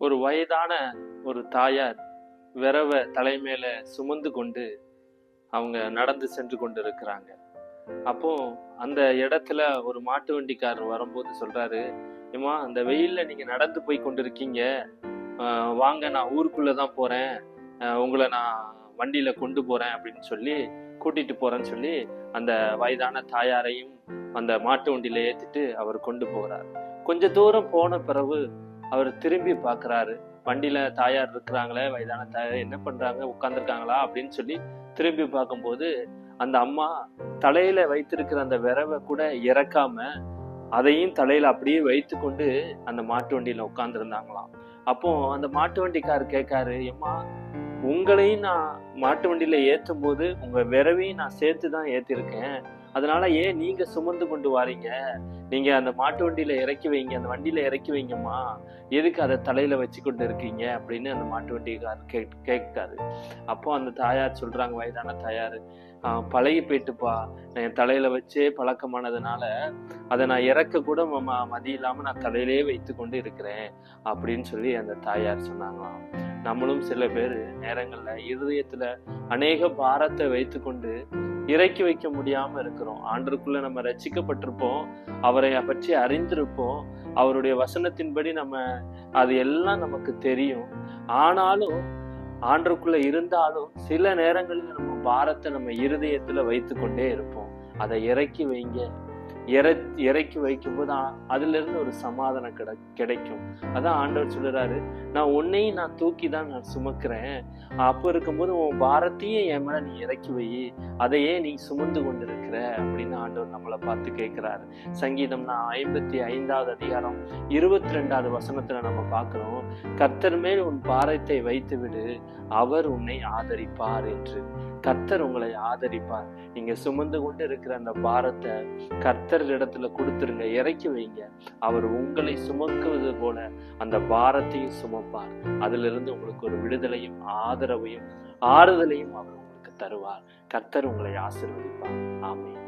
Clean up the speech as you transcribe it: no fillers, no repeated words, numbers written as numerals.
ஒரு வயதான ஒரு தாயார் விரவ தலைமையில சுமந்து கொண்டு அவங்க நடந்து சென்று கொண்டு இருக்கிறாங்க. அப்போ அந்த இடத்துல ஒரு மாட்டு வண்டிக்காரர் வரும்போது சொல்றாரு, ஏமா அந்த வெயில்ல நீங்க நடந்து போய் கொண்டிருக்கீங்க, வாங்க நான் ஊருக்குள்ளதான் போறேன், உங்களை நான் வண்டியில கொண்டு போறேன் அப்படின்னு சொல்லி கூட்டிட்டு போறேன்னு சொல்லி அந்த வயதான தாயாரையும் அந்த மாட்டு வண்டியில ஏத்திட்டு அவர் கொண்டு போகிறார். கொஞ்ச தூரம் போன பிறகு அவர் திரும்பி பார்க்கிறாரு, வண்டியில தாயார் இருக்கிறாங்களே, வயதான தாயார் என்ன பண்றாங்க, உட்கார்ந்துருக்காங்களா அப்படின்னு சொல்லி திரும்பி பார்க்கும்போது அந்த அம்மா தலையில வைத்திருக்கிற அந்த விரவை கூட இறக்காம அதையும் தலையில அப்படியே வைத்து கொண்டு அந்த மாட்டு வண்டியில உட்கார்ந்து இருந்தாங்களாம். அப்போ அந்த மாட்டு வண்டிக்காரர் கேட்காரு, ஏம்மா உங்களையும் நான் மாட்டு வண்டியில ஏற்றும் போது உங்க விரவையும் நான் சேர்த்துதான் ஏத்திருக்கேன், அதனால ஏன் நீங்க சுமந்து கொண்டு வாரீங்க, நீங்க அந்த மாட்டு வண்டியில இறக்கி வைங்க, அந்த வண்டியில இறக்கி வைங்கம்மா, எதுக்கு அதை தலையில வச்சு கொண்டு இருக்கீங்க அப்படின்னு அந்த மாட்டு வண்டிக்காரர் கேட்காரு. அப்போ அந்த தாயார் சொல்றாங்க, வயதான தாயார், பழகி போயிட்டுப்பா, என் தலையில வச்சே பழக்கமானதுனால அதை நான் இறக்க கூட மதி இல்லாம நான் தலையிலேயே வைத்து கொண்டு இருக்கிறேன் அப்படின்னு சொல்லி அந்த தாயார் சொன்னாங்களாம். நம்மளும் சில பேர் நேரங்கள்ல இருதயத்துல அநேக பாரத்தை வைத்து கொண்டு இறக்கி வைக்க முடியாம இருக்கிறோம். ஆண்டருக்குள்ள நம்ம ரட்சிக்கப்பட்டிருப்போம், அவரை பற்றி அறிந்திருப்போம், அவருடைய வசனத்தின்படி நம்ம அது எல்லாம் நமக்கு தெரியும். ஆனாலும் ஆண்டருக்குள்ள இருந்தாலும் சில நேரங்களில் நம்ம பாரத்தை நம்ம இருதயத்துல வைத்து கொண்டே இருப்போம். அதை இறக்கி வைங்க, இறக்கி வைக்கும்போது அதுல இருந்து ஒரு சமாதானம் கிடைக்கும். அதான் ஆண்டவர் சொல்றாரு, நான் உன்னையும் நான் தூக்கி தான் நான் சுமக்கிறேன், அப்ப இருக்கும்போது உன் பாரத்தையும் என் மேல நீ இறக்கி வை, அதையே நீ சுமந்து கொண்டு இருக்கிற அப்படின்னு ஆண்டவர் நம்மளை பார்த்து கேட்கிறாரு. சங்கீதம் 55வது அதிகாரம் 22வது வசனத்துல நம்ம பார்க்கிறோம், கர்த்தர் மேல் உன் பாரத்தை வைத்து விடு, அவர் உன்னை ஆதரிப்பார் என்று. கர்த்தர் உங்களை ஆதரிப்பார். நீங்க சுமந்து கொண்டு இருக்கிற அந்த பாரத்தை கர்த்தர் இடத்துல கொடுத்துருங்க, இறக்கி வைங்க. அவர் உங்களை சுமக்குவது போல அந்த பாரத்தையும் சுமப்பார். அதுல இருந்து உங்களுக்கு ஒரு விடுதலையும் ஆதரவையும் ஆறுதலையும் அவர் உங்களுக்கு தருவார். கர்த்தர் உங்களை ஆசீர்வதிப்பார். ஆமென்.